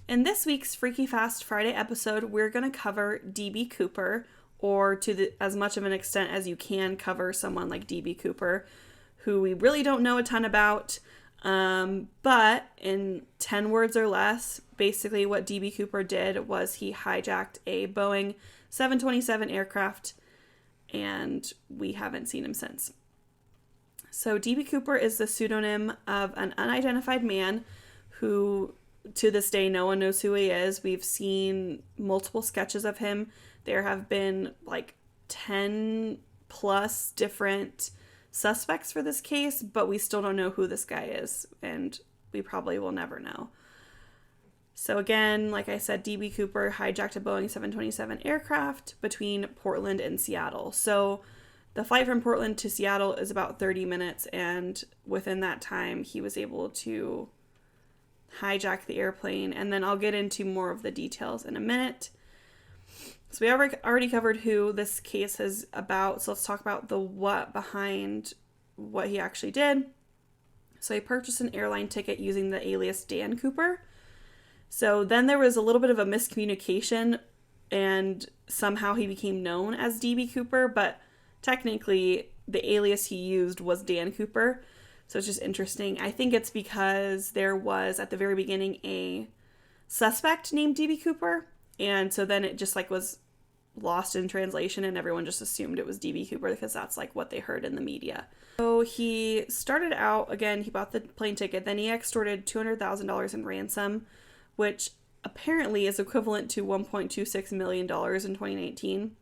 In this week's Freaky Fast Friday episode, we're going to cover D.B. Cooper, or as much of an extent as you can cover someone like D.B. Cooper, who we really don't know a ton about. But in 10 words or less, basically what D.B. Cooper did was he hijacked a Boeing 727 aircraft, and we haven't seen him since. So D.B. Cooper is the pseudonym of an unidentified man who, to this day, no one knows who he is. We've seen multiple sketches of him. There have been like 10 plus different suspects for this case, but we still don't know who this guy is, and we probably will never know. So again, like I said, D.B. Cooper hijacked a Boeing 727 aircraft between Portland and Seattle. So the flight from Portland to Seattle is about 30 minutes, and within that time, he was able to hijack the airplane, and then I'll get into more of the details in a minute. So we already covered who this case is about, so let's talk about the what behind what he actually did. So he purchased an airline ticket using the alias Dan Cooper. So then there was a little bit of a miscommunication, and somehow he became known as D.B. Cooper, but technically the alias he used was Dan Cooper. So it's just interesting. I think it's because there was, at the very beginning, a suspect named D.B. Cooper. And so then it just was lost in translation, and everyone just assumed it was D.B. Cooper because that's what they heard in the media. So he started out, again, he bought the plane ticket. Then he extorted $200,000 in ransom, which apparently is equivalent to $1.26 million in 2019,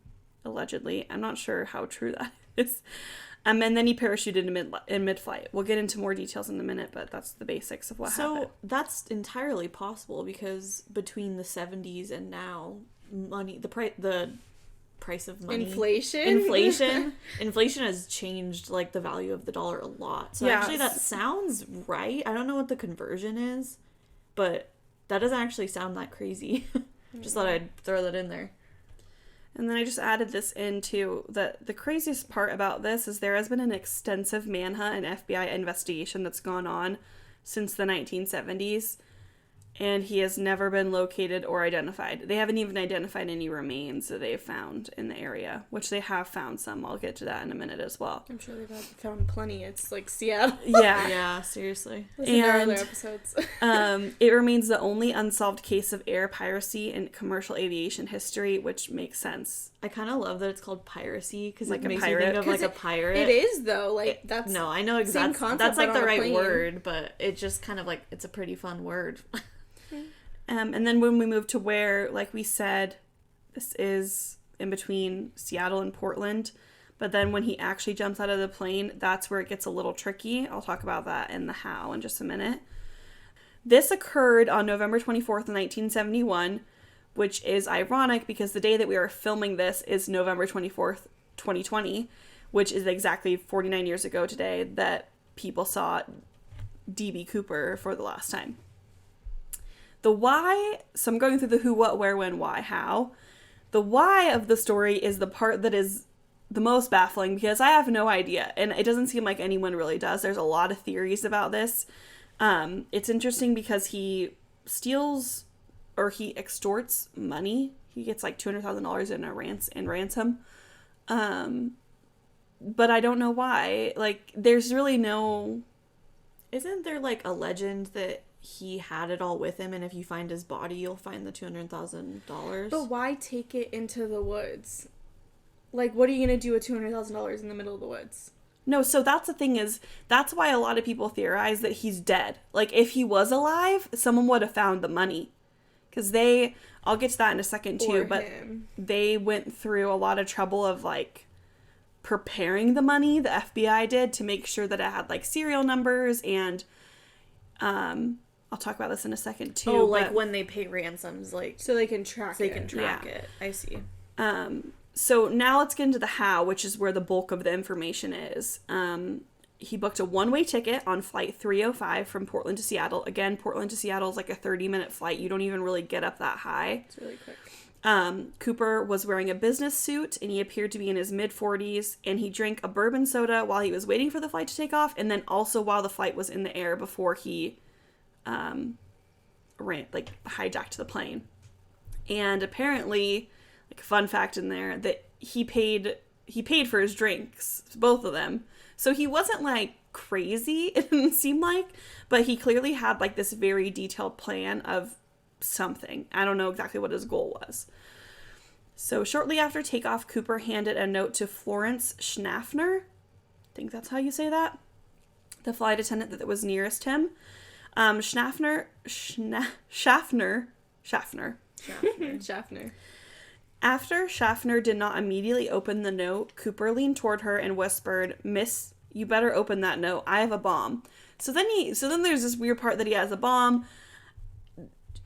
allegedly. I'm not sure how true that is. And then he parachuted in mid-flight. We'll get into more details in a minute, but that's the basics of what happened. So that's entirely possible because between the 70s and now, the price of money, inflation has changed the value of the dollar a lot. So actually, that sounds right. I don't know what the conversion is, but that doesn't actually sound that crazy. Just thought I'd throw that in there. And then I just added this into the craziest part about this is there has been an extensive manhunt and FBI investigation that's gone on since the 1970s, and he has never been located or identified. They haven't even identified any remains that they've found in the area, which they have found some. I'll get to that in a minute as well. I'm sure they've found plenty. It's like Seattle. Yeah, seriously. Listen to our other episodes. It remains the only unsolved case of air piracy in commercial aviation history, which makes sense. I kind of love that it's called piracy because Like it a makes pirate. me think of a pirate. It is though. That's no, I know exactly. Same concept, that's but the on a right plane. word, but it just kind of it's a pretty fun word. And then when we move to where, like we said, this is in between Seattle and Portland. But then when he actually jumps out of the plane, that's where it gets a little tricky. I'll talk about that in the how in just a minute. This occurred on November 24th, 1971, which is ironic because the day that we are filming this is November 24th, 2020, which is exactly 49 years ago today that people saw D.B. Cooper for the last time. The why, so I'm going through the who, what, where, when, why, how. The why of the story is the part that is the most baffling because I have no idea, and it doesn't seem like anyone really does. There's a lot of theories about this. It's interesting because he steals or he extorts money. He gets $200,000 in ransom. But I don't know why. There's really no... Isn't there a legend that he had it all with him, and if you find his body, you'll find the $200,000. But why take it into the woods? What are you gonna do with $200,000 in the middle of the woods? No, so that's the thing is, that's why a lot of people theorize that he's dead. If he was alive, someone would have found the money. Because I'll get to that in a second too, Or but him. they went through a lot of trouble of preparing the money, the FBI did, to make sure that it had serial numbers and I'll talk about this in a second too. Oh, when they pay ransoms, so they can track it. They can track it. I see. So now let's get into the how, which is where the bulk of the information is. He booked a one-way ticket on flight 305 from Portland to Seattle. Again, Portland to Seattle is a 30-minute flight. You don't even really get up that high. It's really quick. Cooper was wearing a business suit, and he appeared to be in his mid-40s, and he drank a bourbon soda while he was waiting for the flight to take off, and then also while the flight was in the air before he hijacked the plane. And apparently, like, fun fact in there, that he paid for his drinks, both of them. So he wasn't, like, crazy, it didn't seem like, but he clearly had, like, this very detailed plan of something. I don't know exactly what his goal was. So shortly after takeoff, Cooper handed a note to Florence Schaffner. I think that's how you say that. The flight attendant that was nearest him. Schaffner. After Schaffner did not immediately open the note, Cooper leaned toward her and whispered, "Miss, you better open that note. I have a bomb." So then there's this weird part that he has a bomb.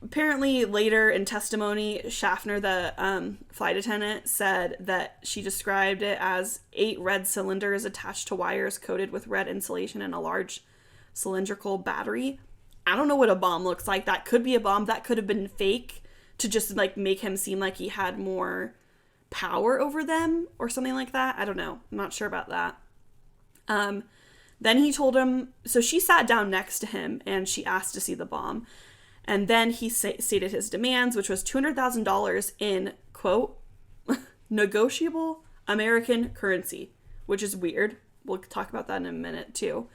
Apparently, later in testimony, Schaffner, the flight attendant, said that she described it as 8 red cylinders attached to wires coated with red insulation and a large cylindrical battery. I don't know what a bomb looks like. That could be a bomb. That could have been fake to just, like, make him seem like he had more power over them or something like that. I don't know. I'm not sure about that. Then he told him, so she sat down next to him and she asked to see the bomb. And then he stated his demands, which was $200,000 in, quote, negotiable American currency, which is weird. We'll talk about that in a minute, too.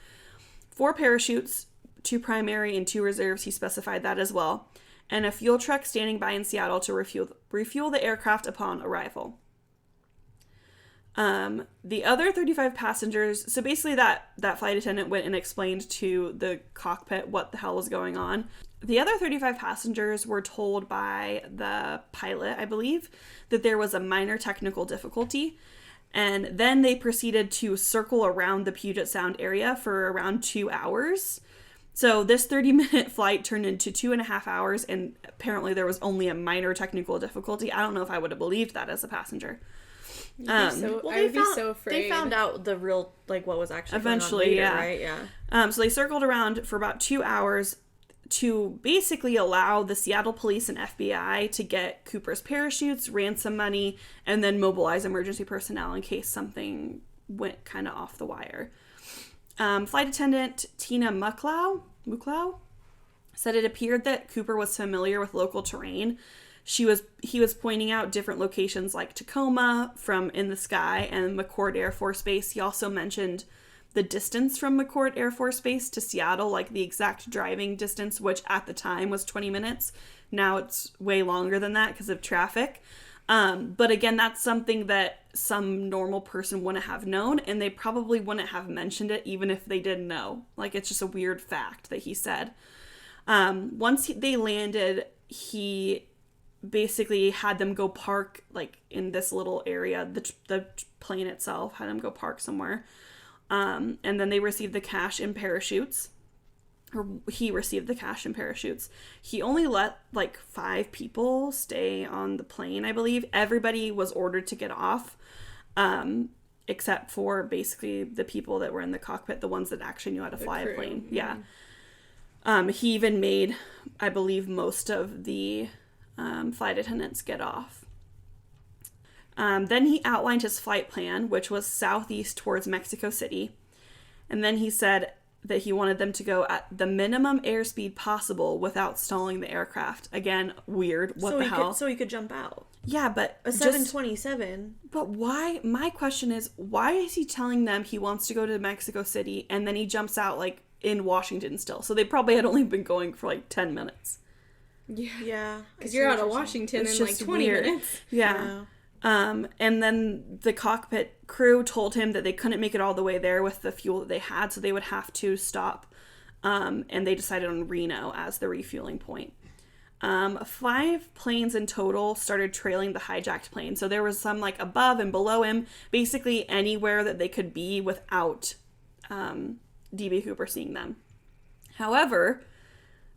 4 parachutes, 2 primary and 2 reserves. He specified that as well. And a fuel truck standing by in Seattle to refuel the aircraft upon arrival. The other 35 passengers, so basically that flight attendant went and explained to the cockpit what the hell was going on. The other 35 passengers were told by the pilot, I believe, that there was a minor technical difficulty. And then they proceeded to circle around the Puget Sound area for around 2 hours. So this 30-minute flight turned into 2.5 hours, and apparently there was only a minor technical difficulty. I don't know if I would have believed that as a passenger. I would be so afraid. They found out the real, like, what was actually eventually, going on later, yeah. Right? Yeah. So they circled around for about 2 hours to basically allow the Seattle police and FBI to get Cooper's parachutes, ransom money, and then mobilize emergency personnel in case something went kind of off the wire. Flight attendant Tina Mucklow said it appeared that Cooper was familiar with local terrain. He was pointing out different locations like Tacoma from in the sky and McChord Air Force Base. He also mentioned the distance from McChord Air Force Base to Seattle, like the exact driving distance, which at the time was 20 minutes. Now it's way longer than that because of traffic. But again, that's something that some normal person wouldn't have known, and they probably wouldn't have mentioned it even if they did know. Like, it's just a weird fact that he said. Once they landed, he basically had them go park, like, in this little area. The plane itself had them go park somewhere. And then they received the cash in parachutes. Or he received the cash in parachutes. He only let, like, 5 people stay on the plane, I believe. Everybody was ordered to get off, except for basically the people that were in the cockpit, the ones that actually knew how to fly a plane. Yeah. He even made, I believe, most of the flight attendants get off. Then he outlined his flight plan, which was southeast towards Mexico City. And then he said that he wanted them to go at the minimum airspeed possible without stalling the aircraft. Again, weird. What the hell? So he could jump out. Yeah, but a 727. But why? My question is, why is he telling them he wants to go to Mexico City and then he jumps out, like, in Washington still? So they probably had only been going for, like, 10 minutes. Yeah. Because you're out of Washington in, like, 20 minutes. Yeah. And then the cockpit crew told him that they couldn't make it all the way there with the fuel that they had, so they would have to stop. And they decided on Reno as the refueling point. 5 planes in total started trailing the hijacked plane. So there was some, like, above and below him, basically anywhere that they could be without D.B. Cooper seeing them. However,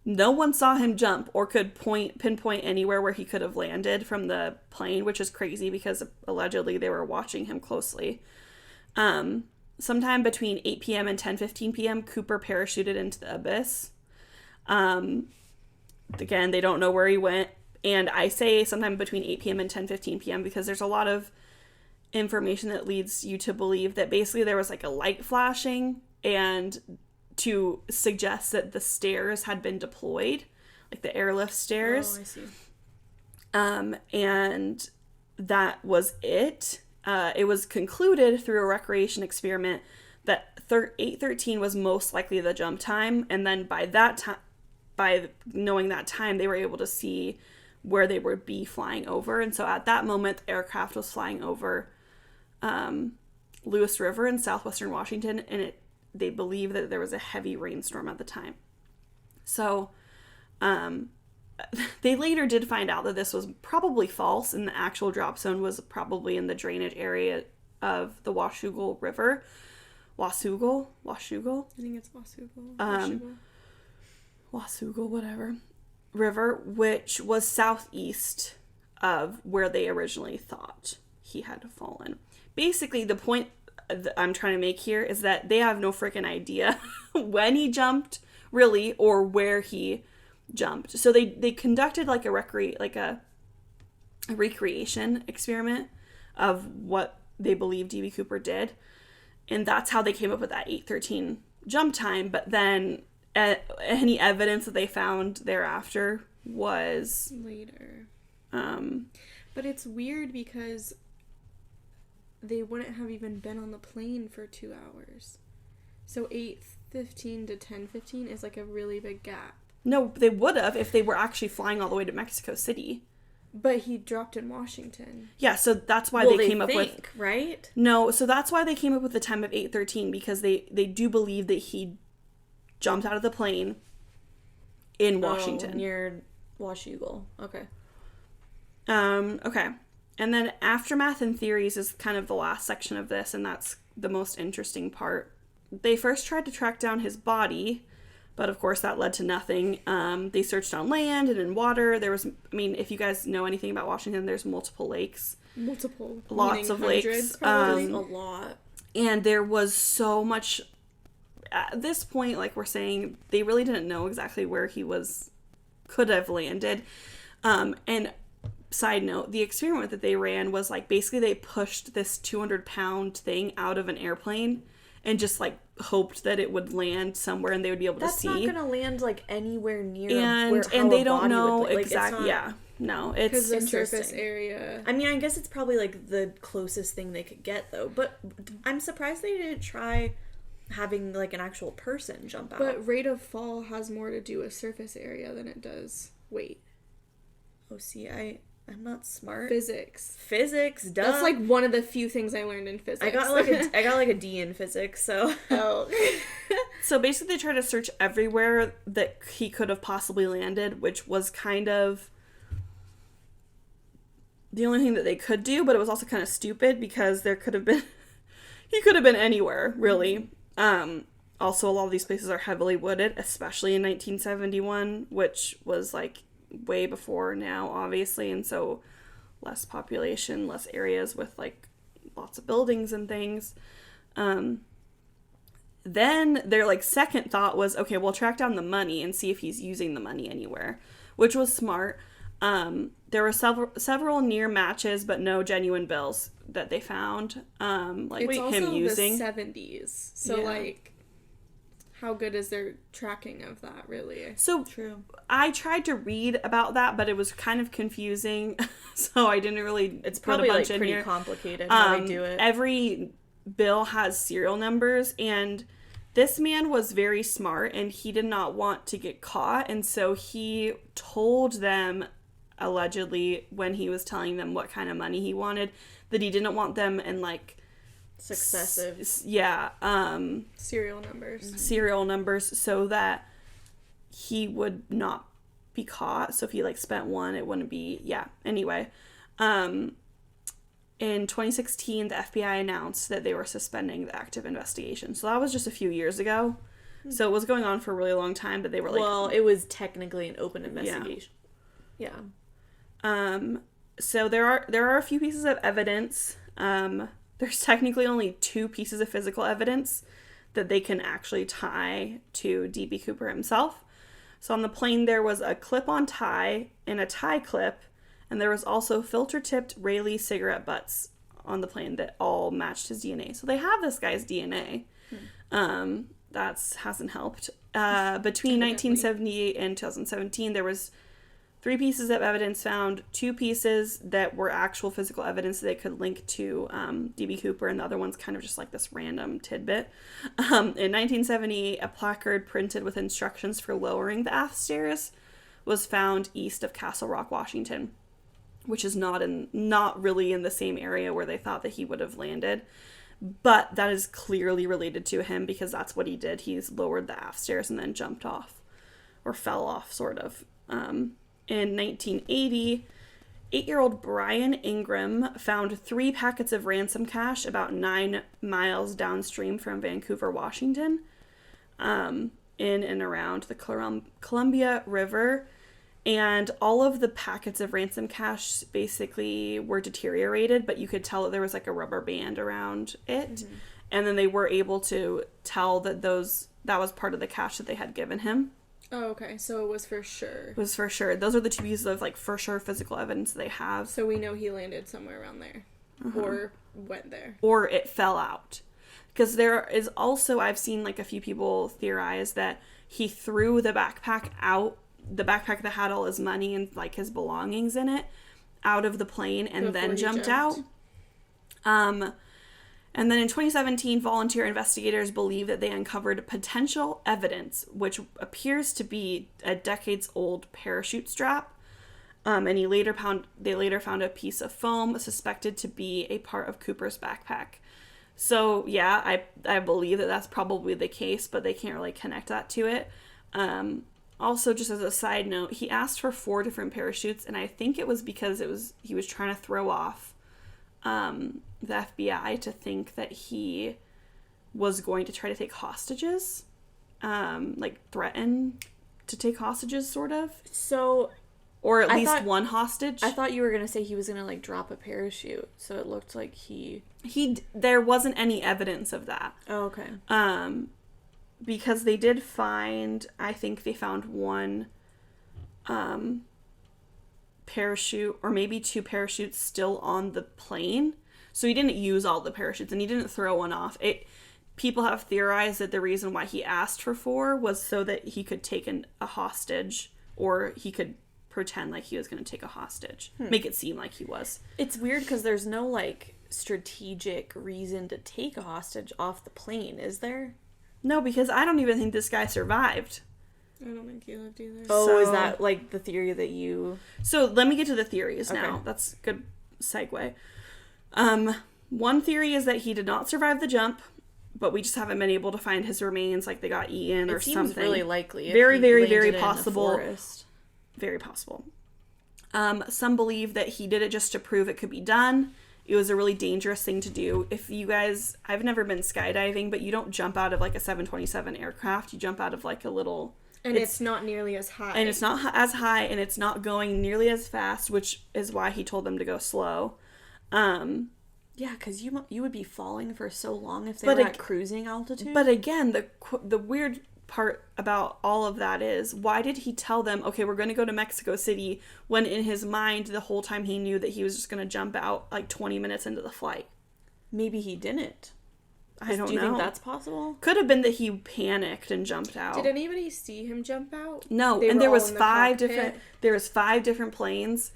no one saw him jump or could pinpoint anywhere where he could have landed from the plane, which is crazy because allegedly they were watching him closely. Sometime between 8 p.m. and 10:15 p.m., Cooper parachuted into the abyss. Again, they don't know where he went. And I say sometime between 8 p.m. and 10:15 p.m. because there's a lot of information that leads you to believe that basically there was, like, a light flashing and to suggest that the stairs had been deployed. like the airlift stairs. Oh, I see. And that was it. It was concluded through a recreation experiment that 8:13 was most likely the jump time, and then by that time, by knowing that time, they were able to see where they would be flying over. And so at that moment, the aircraft was flying over Lewis River in southwestern Washington, and they believe that there was a heavy rainstorm at the time. So they later did find out that this was probably false, and the actual drop zone was probably in the drainage area of the Washougal River. Washougal? I think it's Washougal. Washougal, whatever. River, which was southeast of where they originally thought he had fallen. Basically, the point that I'm trying to make here is that they have no freaking idea when he jumped, really, or where he jumped. So they conducted like a recreation experiment of what they believe D.B. Cooper did, and that's how they came up with that 8:13 jump time. But then any evidence that they found thereafter was later. But it's weird because they wouldn't have even been on the plane for 2 hours. So 8:15 to 10:15 is like a really big gap. No, they would have if they were actually flying all the way to Mexico City. But he dropped in Washington. Yeah, so that's why they came up with... right? No, so that's why they came up with the time of 8:13, because they do believe that he jumped out of the plane in Washington. Near Washougal. Okay. Okay. And then aftermath and theories is kind of the last section of this, and that's the most interesting part. They first tried to track down his body, but of course that led to nothing. They searched on land and in water. There was, I mean, if you guys know anything about Washington, there's multiple lakes. Lots of lakes. A lot. And there was so much, at this point, like we're saying, they really didn't know exactly where he could have landed. And side note, the experiment that they ran was like, basically they pushed this 200-pound thing out of an airplane and just like hoped that it would land somewhere and they would be able to see. That's not gonna land like anywhere near and they don't know exactly. Yeah, no, it's the surface area. I mean, I guess it's probably like the closest thing they could get though. But I'm surprised they didn't try having like an actual person jump out. But rate of fall has more to do with surface area than it does weight. Oh, see, I'm not smart. Physics, duh. That's like one of the few things I learned in physics. I got like a D in physics, so. Oh. So basically they tried to search everywhere that he could have possibly landed, which was kind of the only thing that they could do, but it was also kind of stupid because he could have been anywhere, really. Also, a lot of these places are heavily wooded, especially in 1971, which was like way before now, obviously, and so less population, less areas with like lots of buildings and things. Then their like second thought was, okay, we'll track down the money and see if he's using the money anywhere, which was smart. There were several near matches, but no genuine bills that they found. It's also him using the 70s, so like, how good is their tracking of that, really? So true. I tried to read about that, but it was kind of confusing, so I didn't really. It's probably like pretty complicated how they do it. Every bill has serial numbers, and this man was very smart, and he did not want to get caught, and so he told them, allegedly, when he was telling them what kind of money he wanted, that he didn't want them in like successive serial numbers so that he would not be caught. So if he like spent one, it wouldn't be anyway. In 2016 the FBI announced that they were suspending the active investigation, so that was just a few years ago. So it was going on for a really long time, but they were like, well, it was technically an open investigation. So there are a few pieces of evidence. There's technically only 2 pieces of physical evidence that they can actually tie to D.B. Cooper himself. So on the plane, there was a clip-on tie and a tie clip, and there was also filter-tipped Rayleigh cigarette butts on the plane that all matched his DNA. So they have this guy's DNA. That hasn't helped. between 1978 and 2017, there was 3 pieces of evidence found, 2 pieces that were actual physical evidence that they could link to D.B. Cooper, and the other one's kind of just like this random tidbit. In 1978, a placard printed with instructions for lowering the aft stairs was found east of Castle Rock, Washington, which is not really in the same area where they thought that he would have landed. But that is clearly related to him because that's what he did. He's lowered the aft stairs and then jumped off, or fell off, sort of. In 1980, 8-year-old Brian Ingram found 3 packets of ransom cash about 9 miles downstream from Vancouver, Washington, in and around the Columbia River. And all of the packets of ransom cash basically were deteriorated, but you could tell that there was like a rubber band around it. Mm-hmm. And then they were able to tell that that was part of the cash that they had given him. Oh, okay. So it was for sure. It was for sure. Those are the 2 pieces of like for sure physical evidence they have. So we know he landed somewhere around there. Uh-huh. Or went there. Or it fell out. Because there is also, I've seen like a few people theorize that he threw the backpack out, the backpack that had all his money and like his belongings in it, out of the plane and then jumped out. And then in 2017, volunteer investigators believe that they uncovered potential evidence, which appears to be a decades-old parachute strap. And they later found a piece of foam suspected to be a part of Cooper's backpack. So yeah, I believe that that's probably the case, but they can't really connect that to it. Also, just as a side note, he asked for 4 different parachutes, and I think it was because he was trying to throw off the FBI to think that he was going to try to take hostages, like threaten to take hostages, sort of. So, or at least one hostage. I thought you were gonna say he was gonna like drop a parachute, so it looked like there wasn't any evidence of that. Oh, okay. Because they did find, I think they found 1 parachute, or maybe 2 parachutes still on the plane. So he didn't use all the parachutes, and he didn't throw one off. People have theorized that the reason why he asked for 4 was so that he could take a hostage, or he could pretend like he was going to take a hostage. Make it seem like he was. It's weird because there's no, like, strategic reason to take a hostage off the plane, is there? No, because I don't even think this guy survived. I don't think he lived either. Oh, is that, like, the theory that you... So, let me get to the theories now. That's a good segue. One theory is that he did not survive the jump, but we just haven't been able to find his remains, like they got eaten or something. It seems really likely. Very, very, very possible. Very possible. Some believe that he did it just to prove it could be done. It was a really dangerous thing to do. If you guys, I've never been skydiving, but you don't jump out of like a 727 aircraft. You jump out of like a little... And it's not nearly as high. And it's not as high, and it's not going nearly as fast, which is why he told them to go slow. Yeah, because you would be falling for so long if they were at cruising altitude. But again, the weird part about all of that is, why did he tell them, okay, we're going to go to Mexico City, when in his mind the whole time he knew that he was just going to jump out like 20 minutes into the flight? Maybe he didn't. I don't know. Do you think that's possible? Could have been that he panicked and jumped out. Did anybody see him jump out? No, and there was 5 different planes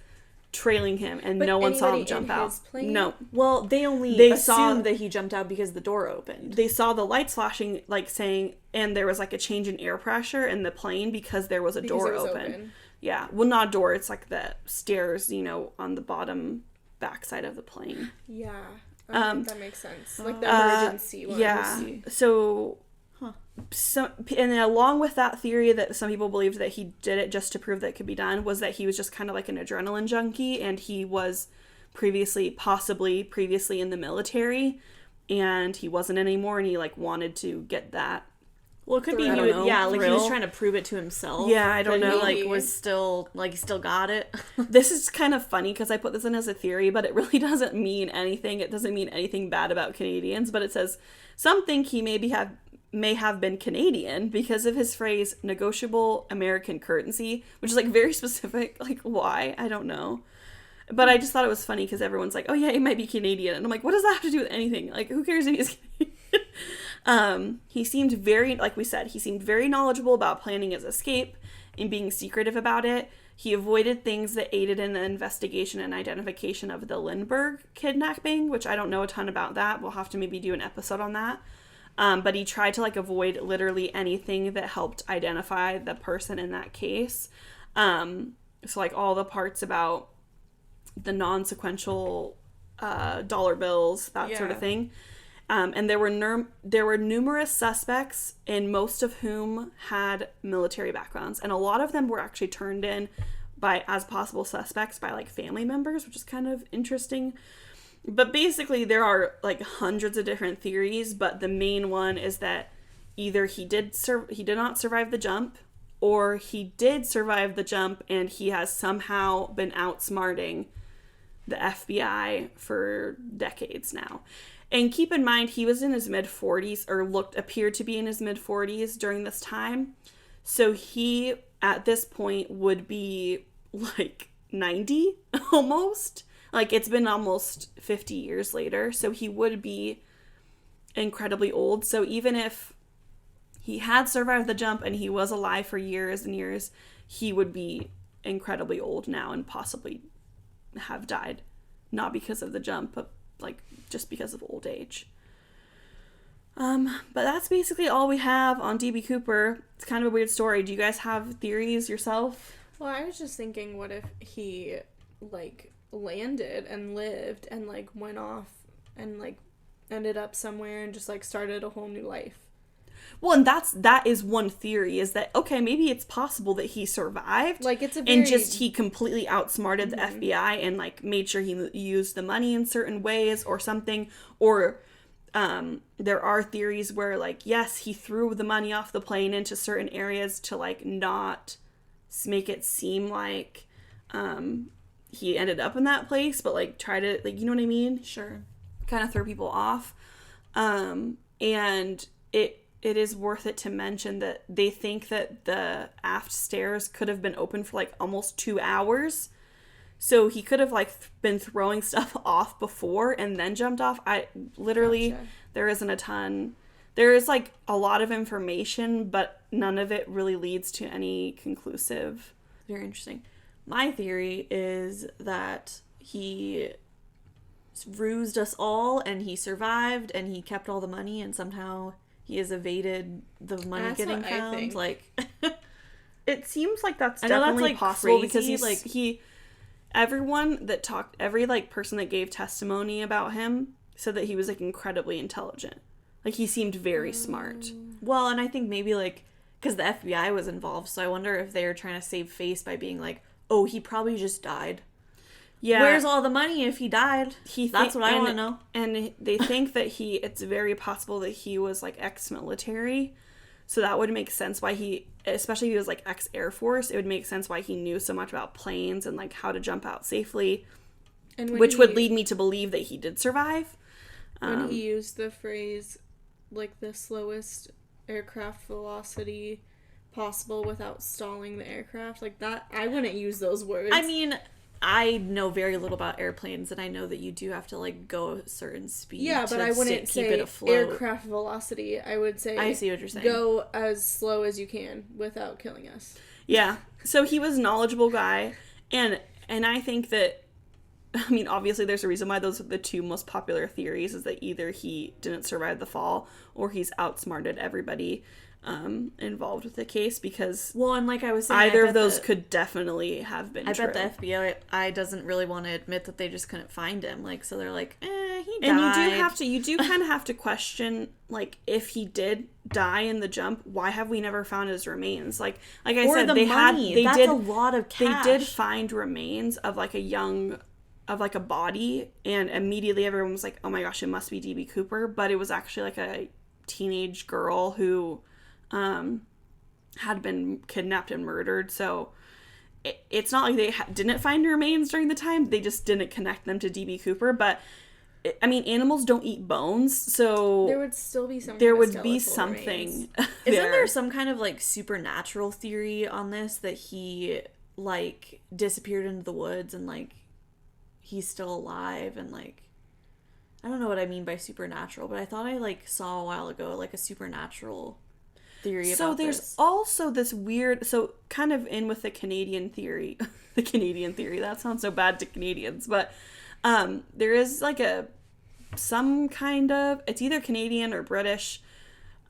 trailing him, and no one saw him jump out. No. Well, they assumed that he jumped out because the door opened. They saw the lights flashing, like saying, and there was like a change in air pressure in the plane because there was a door open. Yeah. Well, not a door. It's like the stairs, on the bottom backside of the plane. Yeah. That makes sense. Like the emergency one. Yeah. So, and then along with that theory that some people believed that he did it just to prove that it could be done, was that he was just kind of like an adrenaline junkie, and he was possibly previously in the military, and he wasn't anymore, and he like wanted to get that. Well, it could be he was trying to prove it to himself. Yeah, I don't know. He was still still got it. This is kind of funny because I put this in as a theory, but it really doesn't mean anything. It doesn't mean anything bad about Canadians, but it says some think he may have been Canadian because of his phrase negotiable American currency, which is like very specific. Like, why? I don't know. But I just thought it was funny because everyone's like, oh yeah, he might be Canadian. And I'm like, what does that have to do with anything? Like, who cares if he's Canadian? He seemed very, like we said, he seemed very knowledgeable about planning his escape and being secretive about it. He avoided things that aided in the investigation and identification of the Lindbergh kidnapping, which I don't know a ton about that. We'll have to maybe do an episode on that. But he tried to, like, avoid literally anything that helped identify the person in that case. So, like, all the parts about the non-sequential dollar bills, that sort of thing. And there were numerous suspects, and most of whom had military backgrounds. And a lot of them were actually turned in as possible suspects by, like, family members, which is kind of interesting. But basically, there are, like, hundreds of different theories, but the main one is that either he did not survive the jump, or he did survive the jump and he has somehow been outsmarting the FBI for decades now. And keep in mind, he was in his mid-40s, or appeared to be in his mid-40s during this time. So he, at this point, would be, like, 90, almost. Like, it's been almost 50 years later, so he would be incredibly old. So even if he had survived the jump and he was alive for years and years, he would be incredibly old now and possibly have died. Not because of the jump, but, like, just because of old age. But that's basically all we have on D.B. Cooper. It's kind of a weird story. Do you guys have theories yourself? Well, I was just thinking, what if he, like, landed and lived and, like, went off and, like, ended up somewhere and just, like, started a whole new life? Well, and that is one theory, is that, okay, maybe it's possible that he survived. Like, it's and just he completely outsmarted the FBI and, like, made sure he used the money in certain ways or something. Or there are theories where, like, yes, he threw the money off the plane into certain areas to, like, not make it seem like he ended up in that place, but, like, try to, like, you know what I mean? Sure. Kind of throw people off. And it is worth it to mention that they think that the aft stairs could have been open for, like, almost 2 hours. So he could have, like, been throwing stuff off before and then jumped off. Gotcha. There isn't a ton. There is, like, a lot of information, but none of it really leads to any conclusive. Very interesting. My theory is that he rused us all and he survived and he kept all the money and somehow he has evaded the money getting found. Like, it seems like that's definitely like possible crazy, because he's like every like person that gave testimony about him said that he was, like, incredibly intelligent. Like, he seemed very smart. Well, and I think maybe, like, because the FBI was involved, so I wonder if they were trying to save face by being like, oh, he probably just died. Yeah. Where's all the money if he died? That's what I want to know. And they think that it's very possible that he was, like, ex-military. So that would make sense why especially if he was, like, ex-Air Force, it would make sense why he knew so much about planes and, like, how to jump out safely. Which would lead me to believe that he did survive. When he used the phrase, like, the slowest aircraft velocity possible without stalling the aircraft, like, that, I wouldn't use those words. I mean, I know very little about airplanes, and I know that you do have to, like, go a certain speed. Yeah, but I wouldn't say aircraft velocity. I would say, I see what you're saying. Go as slow as you can without killing us. Yeah. So he was a knowledgeable guy, and I think that, I mean, obviously there's a reason why those are the two most popular theories, is that either he didn't survive the fall or he's outsmarted everybody involved with the case, because and like I was saying, either of those could definitely have been true. I bet the FBI doesn't really want to admit that they just couldn't find him, like, so they're like, he died. And you do kind of have to question, like, if he did die in the jump, why have we never found his remains? Like I said, that's a lot of cash. They did find remains of, like, a body, and immediately everyone was like, oh my gosh, it must be D.B. Cooper, but it was actually, like, a teenage girl who had been kidnapped and murdered. So it's not like they didn't find remains during the time. They just didn't connect them to D.B. Cooper. But I mean, animals don't eat bones, so there would still be some. There would be something. Isn't there some kind of, like, supernatural theory on this, that he, like, disappeared into the woods and, like, he's still alive and, like, I don't know what I mean by supernatural, but I thought I like saw a while ago like a supernatural theory about So there's also this weird, so kind of in with the Canadian theory, that sounds so bad to Canadians, but there is like some kind of, it's either Canadian or British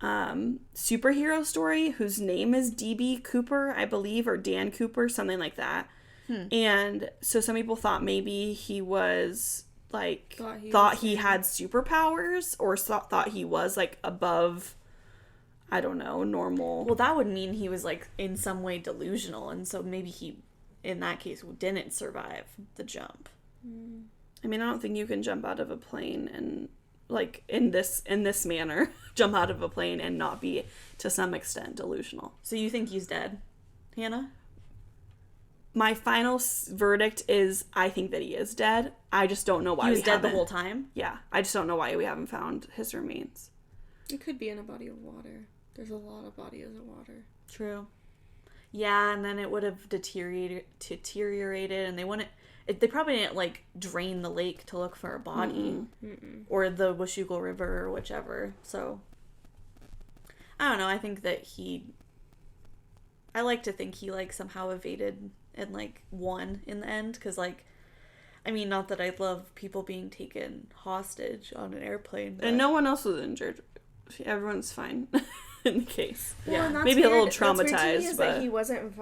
superhero story whose name is DB Cooper, I believe, or Dan Cooper, something like that. And so some people thought maybe he was like thought he had superpowers, or thought he was like above, I don't know, normal. Well, that would mean he was like in some way delusional, and so maybe he, in that case, didn't survive the jump. I mean, I don't think you can jump out of a plane and like in this manner jump out of a plane and not be to some extent delusional. So you think he's dead, Hannah? My final verdict is I think that he is dead. I just don't know why he was dead the whole time. Yeah, I just don't know why we haven't found his remains. It could be in a body of water. There's a lot of bodies of water. True. Yeah, and then it would have deteriorated, and they probably didn't like drain the lake to look for a body. Or the Washougal River or whichever. So I don't know. I think that I like to think he like somehow evaded and like won in the end, because like, I mean, not that I love people being taken hostage on an airplane, but... and no one else was injured. Everyone's fine in the case. Well, yeah, maybe weird. A little traumatized, but that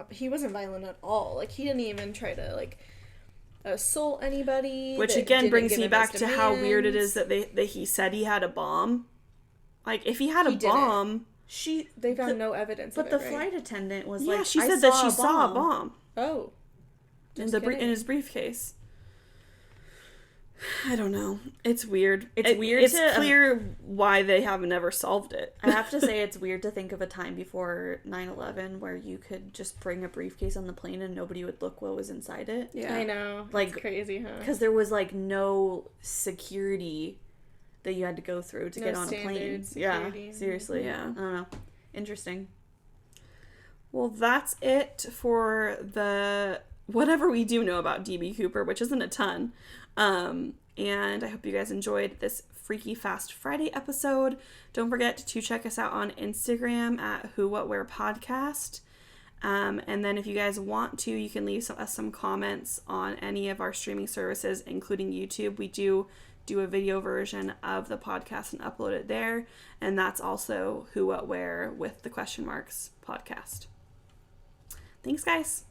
he wasn't violent at all. Like he didn't even try to like assault anybody. Which again brings me back to how weird it is that he said he had a bomb. Like if he had a bomb. They found no evidence of it, but the flight attendant was like, she said that she saw a bomb. Oh. In his briefcase. I don't know. It's weird. It's clear why they have never solved it. I have to say it's weird to think of a time before 9/11 where you could just bring a briefcase on the plane and nobody would look what was inside it. Yeah. I know. Like, it's crazy, huh? Because there was like no security that you had to go through to get on a plane. Security. Yeah, seriously. Yeah. I don't know. Interesting. Well, that's it for the whatever we do know about DB Cooper, which isn't a ton. And I hope you guys enjoyed this Freaky Fast Friday episode. Don't forget to check us out on Instagram at Who What Where Podcast. And then if you guys want to, you can leave us some comments on any of our streaming services, including YouTube. We do a video version of the podcast and upload it there. And that's also Who What Where with the question marks podcast. Thanks, guys.